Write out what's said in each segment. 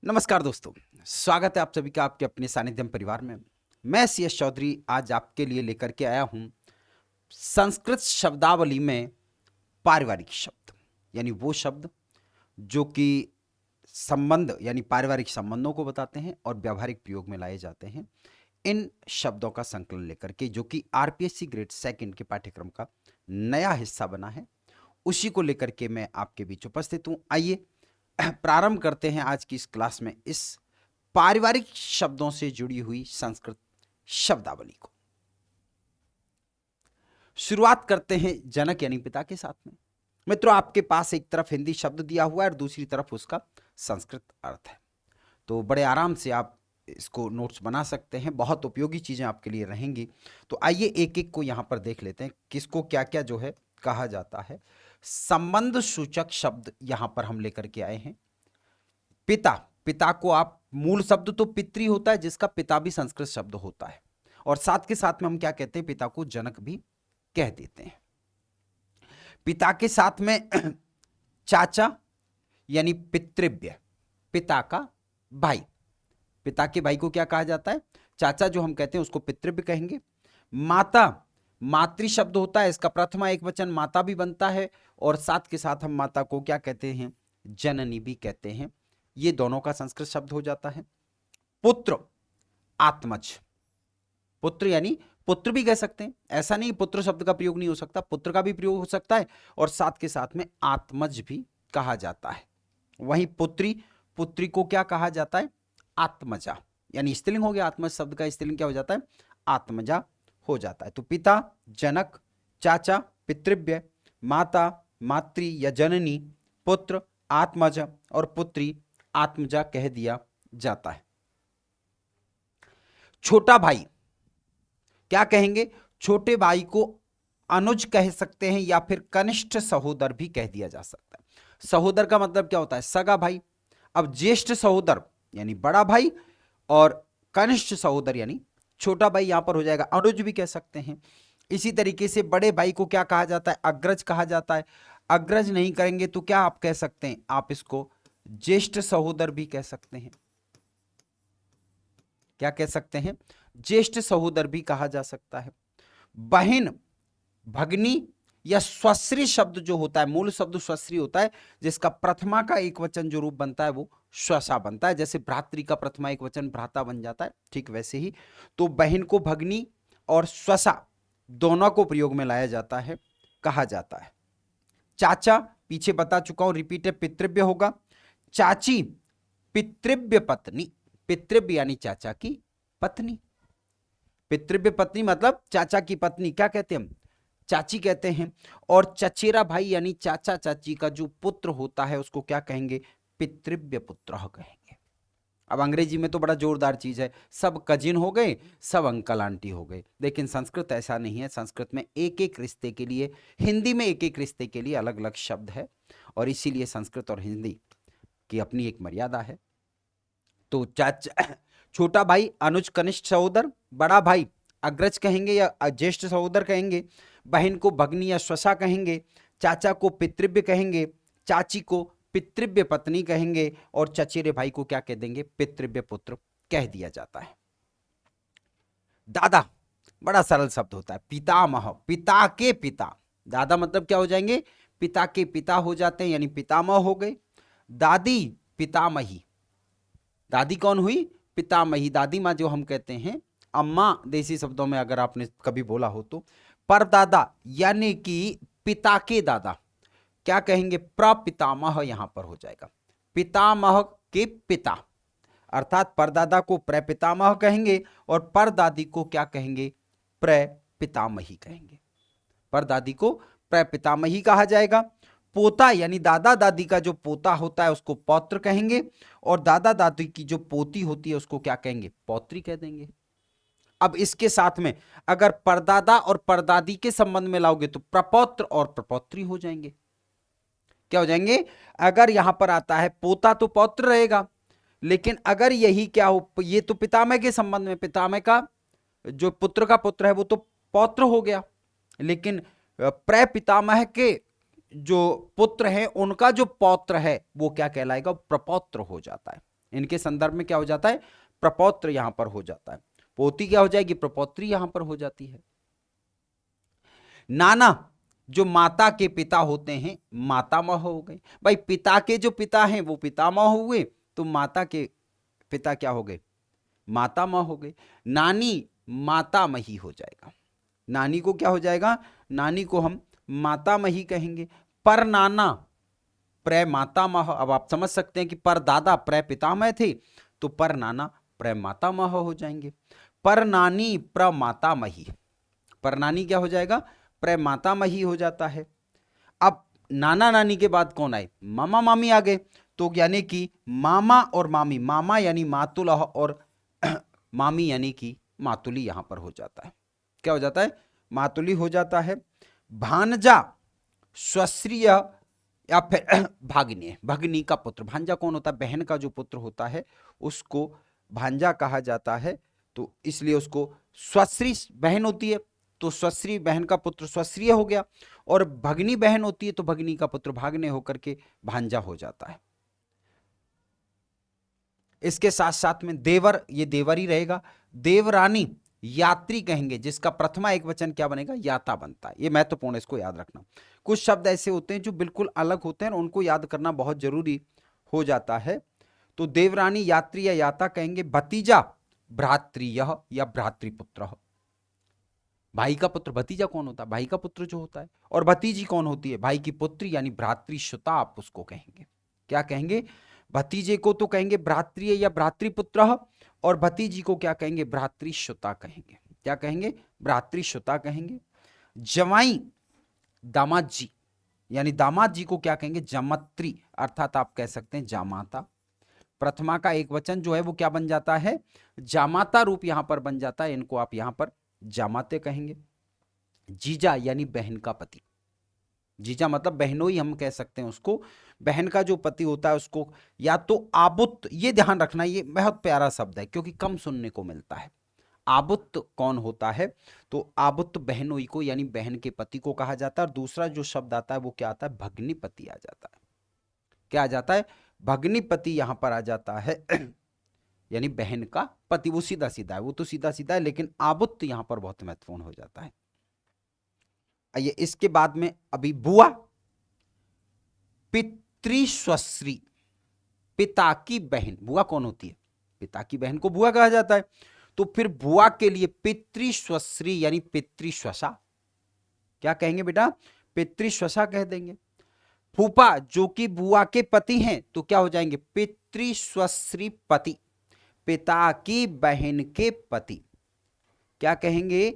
नमस्कार दोस्तों, स्वागत है आप सभी का आपके अपने सानिध्यम परिवार में। मैं CS चौधरी आज आपके लिए लेकर के आया हूं संस्कृत शब्दावली में पारिवारिक शब्द, यानी वो शब्द जो कि संबंध यानी पारिवारिक संबंधों को बताते हैं और व्यावहारिक प्रयोग में लाए जाते हैं। इन शब्दों का संकलन लेकर के जो कि आरपीएससी ग्रेड सेकंड के पाठ्यक्रम का नया हिस्सा बना है, उसी को लेकर के मैं आपके बीच उपस्थित हूं। आइए प्रारंभ करते हैं आज की इस क्लास में इस पारिवारिक शब्दों से जुड़ी हुई संस्कृत शब्दावली को। शुरुआत करते हैं जनक यानी पिता के साथ में। मित्रों, आपके पास एक तरफ हिंदी शब्द दिया हुआ है और दूसरी तरफ उसका संस्कृत अर्थ है, तो बड़े आराम से आप इसको नोट्स बना सकते हैं। बहुत उपयोगी चीजें आपके लिए रहेंगी। तो आइए एक एक को यहां पर देख लेते हैं किसको क्या क्या जो है कहा जाता है। संबंध सूचक शब्द यहां पर हम लेकर के आए हैं। पिता, पिता को आप मूल शब्द तो पितृ होता है, जिसका पिता भी संस्कृत शब्द होता है, और साथ के साथ में हम क्या कहते हैं, पिता को जनक भी कह देते हैं। पिता के साथ में चाचा यानी पितृव्य, पिता का भाई। पिता के भाई को क्या कहा जाता है, चाचा जो हम कहते हैं उसको पितृव्य कहेंगे। माता, मातृ शब्द होता है, इसका प्रथमा एक वचन माता भी बनता है, और साथ के साथ हम माता को क्या कहते हैं, जननी भी कहते हैं। ये दोनों का संस्कृत शब्द हो जाता है। पुत्र, आत्मज, पुत्र यानी पुत्र भी कह सकते हैं, ऐसा नहीं पुत्र शब्द का प्रयोग नहीं हो सकता, पुत्र का भी प्रयोग हो सकता है, और साथ के साथ में आत्मज भी कहा जाता है। वहीं पुत्री, पुत्री को क्या कहा जाता है, आत्मजा, यानी स्त्रीलिंग हो गया। आत्मज शब्द का स्त्रीलिंग क्या हो जाता है, आत्मजा हो जाता है। तो पिता जनक, चाचा पितृव्य, माता मातृ या जननी, पुत्र आत्मज और पुत्री आत्मजा कह दिया जाता है। छोटा भाई क्या कहेंगे, छोटे भाई को अनुज कह सकते हैं या फिर कनिष्ठ सहोदर भी कह दिया जा सकता है। सहोदर का मतलब क्या होता है, सगा भाई। अब ज्येष्ठ सहोदर यानी बड़ा भाई, और कनिष्ठ सहोदर यानी छोटा भाई यहां पर हो जाएगा अनुज भी कह सकते हैं। इसी तरीके से बड़े भाई को क्या कहा जाता है, अग्रज कहा जाता है। अग्रज नहीं करेंगे तो क्या आप कह सकते हैं, आप इसको ज्येष्ठ सहोदर भी कह सकते हैं। क्या कह सकते हैं, ज्येष्ठ सहोदर भी कहा जा सकता है। बहन, भगनी या स्वश्री शब्द जो होता है, मूल शब्द स्वश्री होता है, जिसका प्रथमा का एक वचन जो रूप बनता है वो स्वसा बनता है। जैसे भ्रातृ का प्रथमा एक वचन भ्राता बन जाता है, ठीक वैसे ही तो बहन को भगनी और स्वसा दोनों को प्रयोग में लाया जाता है, कहा जाता है। चाचा पीछे बता चुका हूं, रिपीट है, पितृव्य होगा। चाची पितृव्य पत्नी, पितृव्य यानी चाचा की पत्नी। पितृव्य पत्नी मतलब चाचा की पत्नी क्या कहते हैं हम, चाची कहते हैं। और चचेरा भाई यानी चाचा चाची का जो पुत्र होता है उसको क्या कहेंगे, पितृव्य पुत्र कहेंगे। अब अंग्रेजी में तो बड़ा जोरदार चीज है, सब कजिन हो गए, सब अंकल आंटी हो गए, लेकिन संस्कृत ऐसा नहीं है। संस्कृत में एक एक रिश्ते के लिए, हिंदी में एक एक रिश्ते के लिए अलग अलग शब्द है, और इसीलिए संस्कृत और हिंदी की अपनी एक मर्यादा है। तो चाचा, छोटा भाई अनुज कनिष्ठ सहोदर, बड़ा भाई अग्रज कहेंगे या ज्येष्ठ सहोदर कहेंगे, बहन को भगनी या स्वसा कहेंगे, चाचा को पितृव्य कहेंगे, चाची को पितृव्य पत्नी कहेंगे, और चचेरे भाई को क्या कह देंगे, पितृव्य पुत्र कह दिया जाता है। दादा बड़ा सरल शब्द होता है, पितामह, पिता के पिता। दादा मतलब क्या हो जाएंगे, पिता के पिता हो जाते हैं, यानी पितामह हो गए। दादी पितामही, दादी कौन हुई, पितामही। दादी माँ जो हम कहते हैं, अम्मा देसी शब्दों में अगर आपने कभी बोला हो तो। परदादा यानी कि पिता के दादा क्या कहेंगे, प्रपितामह यहां पर हो जाएगा, पितामह के पिता, अर्थात परदादा को प्रपितामह कहेंगे और परदादी को क्या कहेंगे, प्रपितामही कहेंगे। परदादी को प्रपितामही कहा जाएगा। पोता यानी दादा दादी का जो पोता होता है उसको पौत्र कहेंगे, और दादा दादी की जो पोती होती है उसको क्या कहेंगे, पौत्री कह देंगे। अब इसके साथ में अगर परदादा और परदादी के संबंध में लाओगे तो प्रपौत्र और प्रपौत्री हो जाएंगे। क्या हो जाएंगे, अगर यहां पर आता है पोता तो पौत्र रहेगा, लेकिन अगर यही क्या हो, ये तो पितामह के संबंध में, पितामह का जो पुत्र का पुत्र है वो तो पौत्र हो गया, लेकिन प्रपितामह के जो पुत्र हैं उनका जो पौत्र है वो क्या कहलाएगा, प्रपौत्र हो जाता है। इनके संदर्भ में क्या हो जाता है, प्रपौत्र यहां पर हो जाता है। पोती क्या हो जाएगी, प्रपौत्री यहां पर हो जाती है। नाना जो माता के पिता होते हैं मातामह हो गए। भाई पिता के जो पिता हैं वो पितामह हुए, तो माता के पिता क्या हो गए, मातामह हो गए। नानी मातामही हो जाएगा, नानी को क्या हो जाएगा, नानी को हम मातामही कहेंगे। पर नाना प्र मातामह, अब आप समझ सकते हैं कि पर दादा प्र पितामह थे, तो पर नाना प्र मातामह हो जाएंगे। पर नानी प्र मातामही, पर नानी क्या हो जाएगा, प्र मातामही हो जाता है। अब नाना नानी के बाद कौन आए, मामा मामी आ गए, तो यानी कि मामा और मामी, मामा यानी मातुल और मामी यानी कि मातुली यहां पर हो जाता है। क्या हो जाता है, मातुली हो जाता है। भांजा स्वश्रीय या फिर भाग्ने, भगनी का पुत्र। भांजा कौन होता है, बहन का जो पुत्र होता है उसको भांजा कहा जाता है, तो इसलिए उसको स्वश्री बहन होती है तो स्वश्री बहन का पुत्र स्वश्रीय हो गया, और भगनी बहन होती है तो भगनी का पुत्र भाग्ने होकर के भांजा हो जाता है। इसके साथ साथ में देवर, ये देवर ही रहेगा। देवरानी यात्री कहेंगे, जिसका प्रथमा एक वचन क्या बनेगा, याता बनता है। ये महत्वपूर्ण है, इसको याद रखना। कुछ शब्द ऐसे होते हैं जो बिल्कुल अलग होते हैं और उनको याद करना बहुत जरूरी हो जाता है। तो देवरानी यात्री या याता कहेंगे। भतीजा भ्रातृय या भ्रातृपुत्र, भाई का पुत्र भतीजा कौन होता है, भाई का पुत्र जो होता है। और भतीजी कौन होती है, भाई की पुत्री यानी भ्रातृश्वता, आप उसको कहेंगे। क्या कहेंगे, भतीजे को तो कहेंगे भ्रातृय या भ्रातृपुत्र, और भतीजी को क्या कहेंगे, भ्रातृश्वता कहेंगे। क्या कहेंगे, भ्रातृश्वता कहेंगे। जवाई दामाद जी, यानी दामाद जी को क्या कहेंगे, जमत्री, अर्थात आप कह सकते हैं जामाता। प्रथमा का एक वचन जो है वो क्या बन जाता है, जामाता रूप यहां पर बन जाता है, इनको आप यहां पर जामाते कहेंगे। जीजा यानी बहन का पति, जीजा मतलब बहनोई हम कह सकते हैं उसको, बहन का जो पति होता है उसको या तो आबुत, ये ध्यान रखना, ये बहुत प्यारा शब्द है क्योंकि कम सुनने को मिलता है। आबुत कौन होता है, तो आबुत बहनोई को यानी बहन के पति को कहा जाता है। और दूसरा जो शब्द आता है वो क्या आता है, भग्निपति आ जाता है। क्या आ जाता है, भग्निपति यहां पर आ जाता है यानी बहन का पति। वो सीधा सीधा है, वो तो सीधा सीधा है, लेकिन आबुत यहां पर बहुत महत्वपूर्ण हो जाता है। आइए इसके बाद में अभी बुआ, पितृश्वश्री, पिता की बहन। बुआ कौन होती है, पिता की बहन को बुआ कहा जाता है। तो फिर बुआ के लिए पितृश्वश्री यानी पितृश्वसा, क्या कहेंगे बेटा, पितृश्वसा कह देंगे। फूफा जो कि बुआ के पति हैं तो क्या हो जाएंगे, पितृश्वश्री पति, पिता की बहन के पति। क्या कहेंगे,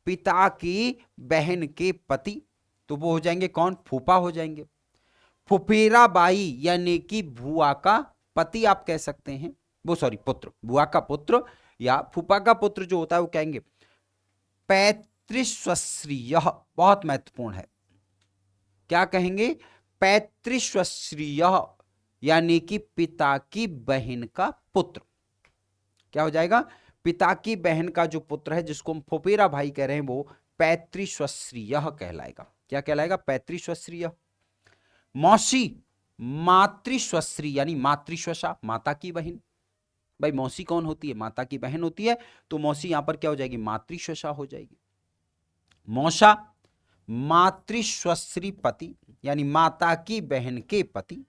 पिता की बहन के पति, तो वो हो जाएंगे कौन, फूफा हो जाएंगे। फुफेरा बाई यानी कि बुआ का पति आप कह सकते हैं, वो सॉरी पुत्र, बुआ का पुत्र या फूफा का पुत्र जो होता है वो कहेंगे पैतृश्वश्रीय, बहुत महत्वपूर्ण है। क्या कहेंगे, पैतृश्वश्रीय यानी कि पिता की बहन का पुत्र। क्या हो जाएगा, पिता की बहन का जो पुत्र है जिसको हम फुफेरा भाई कह रहे हैं वो पैतृश्वश्रीय कहलाएगा। क्या कहलाएगा, पैतृश्वश्रीय। मौसी मातृश्वश्री यानी मातृश्वसा, माता की बहन। भाई मौसी कौन होती है, माता की बहन होती है, तो मौसी यहां पर क्या हो जाएगी, मातृश्वसा हो जाएगी। मौसा मातृश्वश्री पति यानी माता की बहन के पति।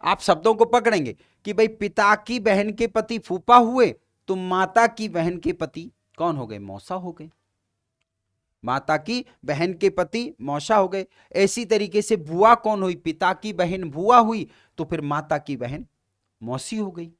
आप शब्दों को पकड़ेंगे कि भाई पिता की बहन के पति फूफा हुए, तो माता की बहन के पति कौन हो गए, मौसा हो गए। माता की बहन के पति मौसा हो गए। ऐसी तरीके से बुआ कौन हुई, पिता की बहन बुआ हुई, तो फिर माता की बहन मौसी हो गई।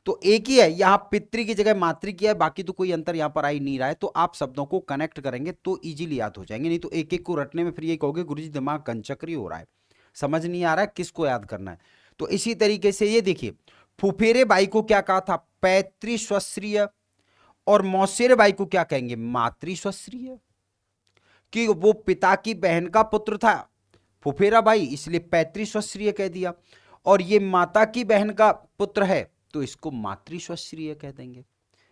तो एक ही है, यहां पितृ की जगह मातृ किया है, बाकी तो कोई अंतर यहां पर आ ही नहीं रहा है। तो आप शब्दों को कनेक्ट करेंगे तो इजीली याद हो जाएंगे, नहीं तो एक एक को रटने में फिर ये कहोगे गुरुजी दिमाग कंचक्री हो रहा है, समझ नहीं आ रहा है किसको याद करना है। तो इसी तरीके से ये देखिए, फुफेरे बाई को क्या कहा था, पैतृश्वश्रीय, और मौसेरे बाई को क्या कहेंगे, मातृश्वश्रीय, कि वो पिता की बहन का पुत्र था फुफेरा भाई, इसलिए पैतृश्वश्रीय कह दिया। और ये माता की बहन का पुत्र है तो इसको मातृश्वश्रीय कह देंगे।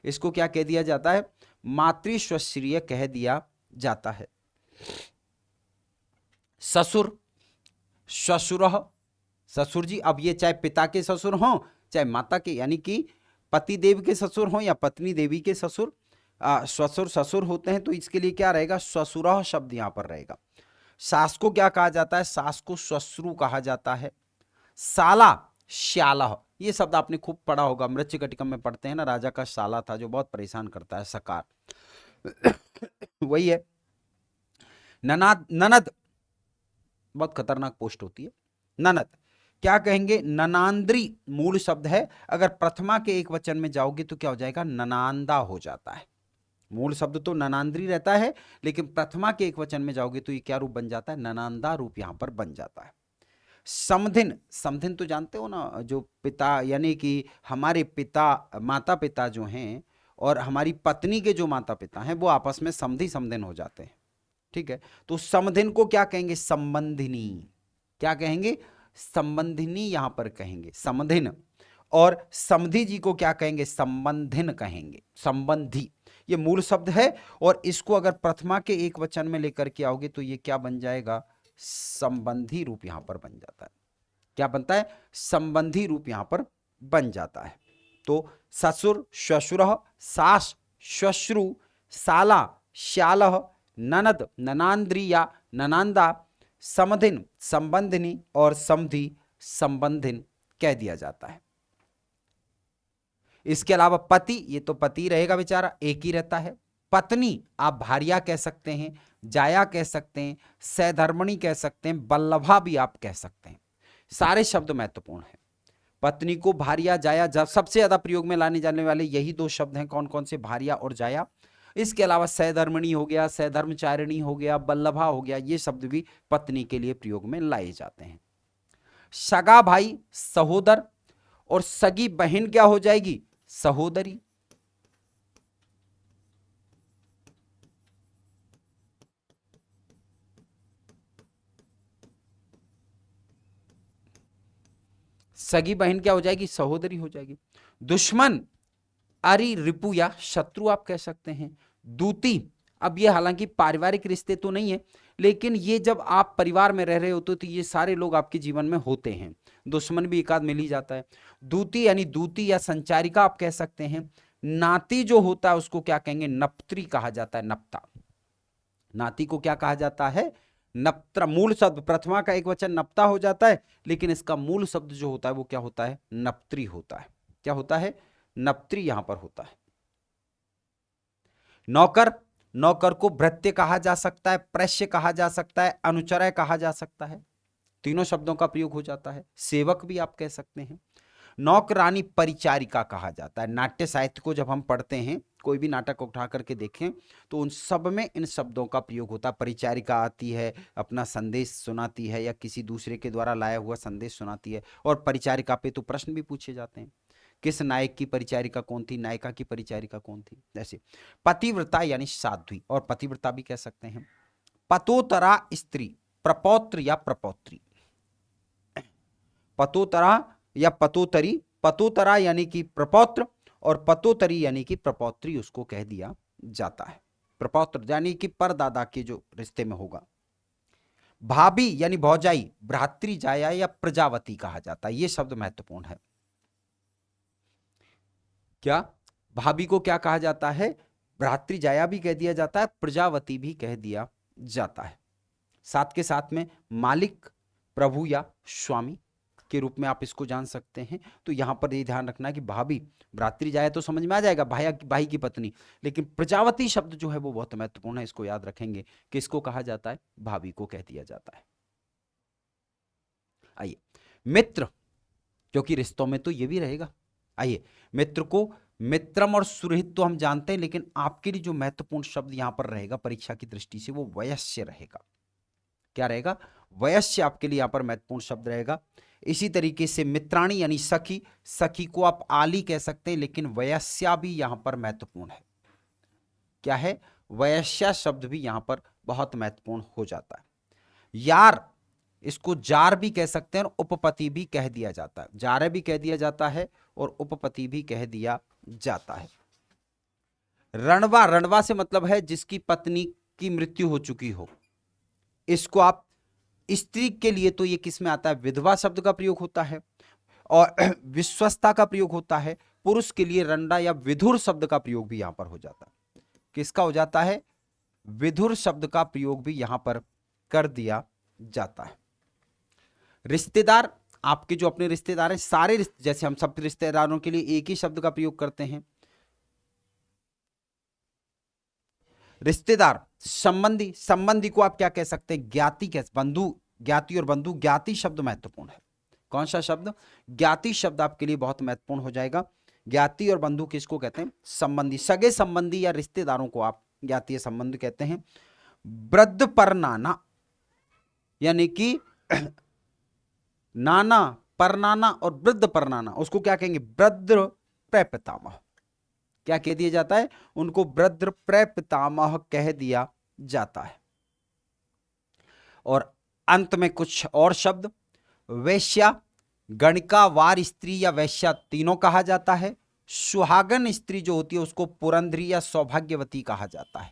इसको क्या कह दिया जाता है, मातृश्वश्रीय कह दिया जाता है। ससुर, ससुर, ससुर जी, अब ये चाहे पिता के ससुर हों चाहे माता के यानी कि पति देव के ससुर हो या पत्नी देवी के ससुर, ससुर ससुर होते हैं, तो इसके लिए क्या रहेगा, ससुरः शब्द यहां पर रहेगा। सास को क्या कहा जाता है, सास को श्वश्रु कहा जाता है। साला श्यालह, ये शब्द आपने खूब पढ़ा होगा, मृच्छकटिकम में पढ़ते हैं ना, राजा का साला था जो बहुत परेशान करता है, सकार वही है। ननाद, ननद बहुत खतरनाक पोस्ट होती है। ननद क्या कहेंगे, ननांद्री मूल शब्द है, अगर प्रथमा के एक वचन में जाओगे तो क्या हो जाएगा, ननांदा हो जाता है। मूल शब्द तो ननांद्री रहता है, लेकिन प्रथमा के एक वचन में जाओगे तो ये क्या रूप बन जाता है, ननांदा रूप यहां पर बन जाता है। समधिन, समधिन तो जानते हो ना, जो पिता यानी कि हमारे पिता माता पिता जो हैं और हमारी पत्नी के जो माता पिता हैं वो आपस में समधि समधिन हो जाते हैं, ठीक है। तो समधिन को क्या कहेंगे, संबंधिनी, क्या कहेंगे, संबंधिनी यहां पर कहेंगे, समधिन। और समधि जी को क्या कहेंगे, संबंधिन कहेंगे, संबंधी, ये मूल शब्द है। और इसको अगर प्रथमा के एक वचन में लेकर के आओगे तो ये क्या बन जाएगा, संबंधी रूप यहां पर बन जाता है। क्या बनता है, संबंधी रूप यहां पर बन जाता है। तो ससुर श्वशुरः, सास श्वश्रु, साला श्यालः, ननद ननांद्री या ननांदा, समधिन संबंधिनी और समधि संबंधिन कह दिया जाता है। इसके अलावा पति, ये तो पति रहेगा बेचारा, एक ही रहता है। पत्नी आप भार्या कह सकते हैं, जाया कह सकते हैं, सैधर्मणी कह सकते हैं, बल्लभा भी आप कह सकते हैं। सारे शब्द महत्वपूर्ण हैं। पत्नी को भार्या जाया, सबसे ज्यादा प्रयोग में लाने जाने वाले यही दो शब्द हैं, कौन कौन से, भार्या और जाया। इसके अलावा सैधर्मणी हो गया, सैधर्मचारिणी हो गया, बल्लभा हो गया, ये शब्द भी पत्नी के लिए प्रयोग में लाए जाते हैं। सगा भाई सहोदर, और सगी बहन क्या हो जाएगी, सहोदरी। सगी बहन क्या हो जाएगी, सहोदरी हो जाएगी। दुश्मन अरि रिपु या शत्रु आप कह सकते हैं। दूती, अब ये हालांकि पारिवारिक रिश्ते तो नहीं है, लेकिन ये जब आप परिवार में रह रहे होते तो ये सारे लोग आपके जीवन में होते हैं। दुश्मन भी एक आध मिल ही जाता है। दूती यानी दूती या संचारिका आप कह सकते हैं। नाती जो होता है उसको क्या कहेंगे, नप्त्री कहा जाता है, नप्ता। नाती को क्या कहा जाता है, नप्त्र। मूल शब्द प्रथमा का एक वचन नप्ता हो जाता है, लेकिन इसका मूल शब्द जो होता है वो क्या होता है, नप्त्री होता है। क्या होता है, नप्त्री यहां पर होता है। नौकर, नौकर को भृत्य कहा जा सकता है, प्रश्य कहा जा सकता है, अनुचरय कहा जा सकता है, तीनों शब्दों का प्रयोग हो जाता है। सेवक भी आप कह सकते हैं। नौकरानी परिचारिका कहा जाता है। नाट्य साहित्य को जब हम पढ़ते हैं, कोई भी नाटक उठा करके देखें तो उन सब में इन शब्दों का प्रयोग होता है। परिचारिका आती है, अपना संदेश सुनाती है या किसी दूसरे के द्वारा लाया हुआ संदेश सुनाती है। और परिचारिका पे तो प्रश्न भी पूछे जाते हैं, किस नायक की परिचारिका कौन थी, नायिका की परिचारिका कौन थी। जैसे पतिव्रता यानी साध्वी, और पतिव्रता भी कह सकते हैं। पतोतरा स्त्री, प्रपौत्र या प्रपौत्री। पतोतरा या पतोतरी, पतोतरा यानी कि प्रपौत्र और पतोतरी यानी कि प्रपौत्री उसको कह दिया जाता है। प्रपौत्र यानी कि परदादा के जो रिश्ते में होगा। भाभी यानी भौजाई, भ्रातृजाया या प्रजावती कहा जाता है। यह शब्द महत्वपूर्ण है। क्या, भाभी को क्या कहा जाता है, भ्रातृजाया भी कह दिया जाता है, प्रजावती भी कह दिया जाता है। साथ के साथ में मालिक, प्रभु या स्वामी के रूप में आप इसको जान सकते हैं। तो यहां पर ये ध्यान रखना कि भाभी, भ्रातृजाया तो समझ में आ जाएगा, भाई की पत्नी, लेकिन प्रजावती शब्द जो है वो बहुत महत्वपूर्ण है। इसको याद रखेंगे कि इसको कहा जाता है, भाभी को कह दिया जाता है। आइए मित्र, क्योंकि रिश्तों में तो ये भी रहेगा। आइए मित्र को, मित्रम और सुहृद तो हम जानते हैं, लेकिन आपके लिए जो महत्वपूर्ण शब्द यहां पर रहेगा परीक्षा की दृष्टि से वो वयस्य रहेगा। क्या रहेगा, वयस्य आपके लिए यहां पर महत्वपूर्ण शब्द रहेगा। इसी तरीके से मित्राणी यानी सखी, सखी को आप आली कह सकते हैं, लेकिन वयस्या भी यहां पर महत्वपूर्ण है। क्या है, वयस्या शब्द भी यहां पर बहुत महत्वपूर्ण हो जाता है। यार, इसको जार भी कह सकते हैं और उपपति भी कह दिया जाता है। जार भी कह दिया जाता है और उपपति भी कह दिया जाता है। रणवा, रणवा से मतलब है जिसकी पत्नी की मृत्यु हो चुकी हो। इसको आप स्त्री के लिए तो ये किस में आता है, विधवा शब्द का प्रयोग होता है। और विश्वस्ता का प्रयोग होता है। पुरुष के लिए रंडा या विधुर शब्द का प्रयोग भी यहां पर हो जाता है। किसका हो जाता है? विधुर शब्द का प्रयोग भी यहां पर कर दिया जाता है। रिश्तेदार, आपके जो अपने रिश्तेदार हैं, सारे जैसे हम सब रिश्तेदारों के लिए एक ही शब्द का प्रयोग करते हैं। रिश्तेदार, संबंधी, संबंधी को आप क्या कह सकते हैं? ज्ञाति कह, बंधु, ज्ञाति और बंधु, ज्ञाति शब्द महत्वपूर्ण है। कौन सा शब्द? ज्ञाति शब्द आपके लिए बहुत महत्वपूर्ण हो जाएगा। ज्ञाति और बंधु किसको कहते हैं? संबंधी, सगे संबंधी या रिश्तेदारों को आप ज्ञातीय संबंध कहते हैं। वृद्ध परनाना, यानी कि नाना, परनाना और वृद्ध परनाना, उसको क्या कहेंगे? वृद्ध प्रपितामह। क्या कह दिया जाता है? उनको वृद्ध प्रपितामह कह दिया जाता है। और अंत में कुछ और शब्द, वैश्या, गणिका, वार स्त्री या वैश्या तीनों कहा जाता है। सुहागन स्त्री जो होती है उसको पुरंद्री या सौभाग्यवती कहा जाता है।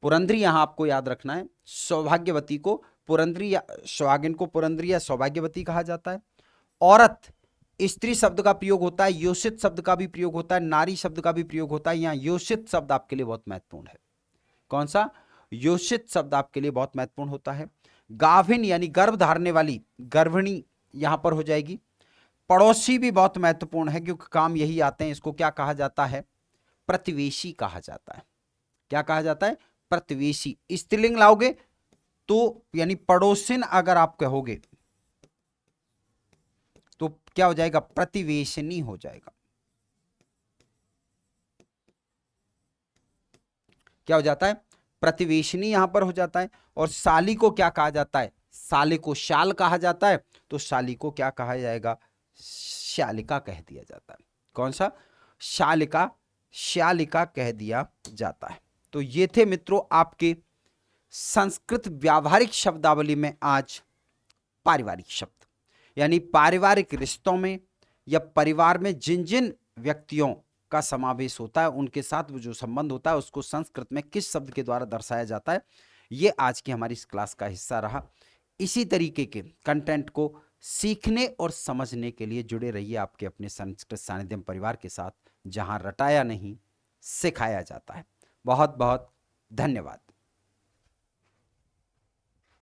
पुरंद्री यहां आपको याद रखना है, सौभाग्यवती को पुरंद्री या सुहागिन को पुरंद्री या सौभाग्यवती कहा जाता है। औरत, स्त्री शब्द का प्रयोग होता है, योषित शब्द का भी प्रयोग होता है, नारी शब्द का भी प्रयोग होता है। यहां योषित शब्द आपके लिए बहुत महत्वपूर्ण है। कौन सा? योषित शब्द आपके लिए बहुत महत्वपूर्ण होता है। गाभिन यानी गर्भ धारने वाली, गर्भिणी यहां पर हो जाएगी। पड़ोसी भी बहुत महत्वपूर्ण है क्योंकि काम यही आते हैं। इसको क्या कहा जाता है? प्रतिवेशी कहा जाता है। क्या कहा जाता है? प्रतिवेशी। स्त्रीलिंग लाओगे तो यानी पड़ोसिन अगर आप कहोगे तो क्या हो जाएगा? प्रतिवेशनी हो जाएगा। क्या हो जाता है? प्रतिवेशनी यहां पर हो जाता है। और शाली को क्या कहा जाता है? शाली को शाल कहा जाता है, तो शाली को क्या कहा जाएगा? शालिका कह दिया जाता है। कौन सा? शालिका, शालिका कह दिया जाता है। तो ये थे मित्रों आपके संस्कृत व्यावहारिक शब्दावली में आज पारिवारिक शब्द, यानी पारिवारिक रिश्तों में या परिवार में जिन जिन व्यक्तियों का समावेश होता है उनके साथ वो जो संबंध होता है उसको संस्कृत में किस शब्द के द्वारा दर्शाया जाता है, ये आज की हमारी इस क्लास का हिस्सा रहा। इसी तरीके के कंटेंट को सीखने और समझने के लिए जुड़े रहिए आपके अपने संस्कृत सानिध्यम परिवार के साथ, जहां रटाया नहीं सिखाया जाता है। बहुत बहुत धन्यवाद।